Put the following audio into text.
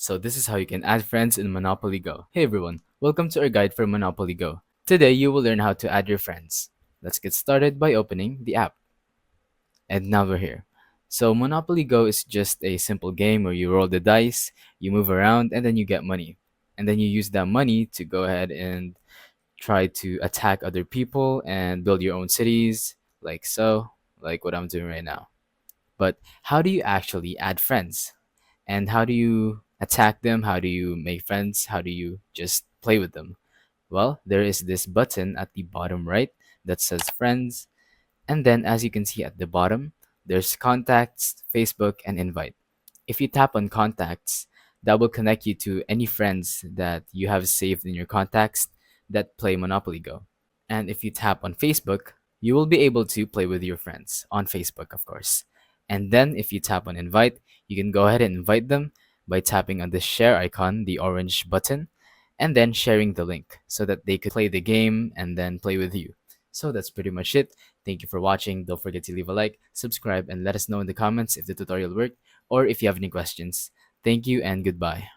So this is how you can add friends in Monopoly Go. Hey everyone, welcome to our guide for Monopoly Go. Today you will learn how to add your friends. Let's get started by opening the app. And now we're here. So Monopoly Go is just a simple game where you roll the dice, you move around, and then you get money. And then you use that money to go ahead and try to attack other people and build your own cities, like so, like what I'm doing right now. But how do you actually add friends? And how do you attack them? How do you make friends? How do you just play with them? Well, there is this button at the bottom right that says friends. And then, as you can see at the bottom, there's contacts, Facebook, and invite. If you tap on contacts, that will connect you to any friends that you have saved in your contacts that play Monopoly Go. And if you tap on Facebook, you will be able to play with your friends on Facebook, of course. And then if you tap on invite, you can go ahead and invite them by tapping on the share icon, the orange button, and then sharing the link so that they could play the game and then play with you. So that's pretty much it. Thank you for watching. Don't forget to leave a like, subscribe, and let us know in the comments if the tutorial worked or if you have any questions. Thank you and goodbye.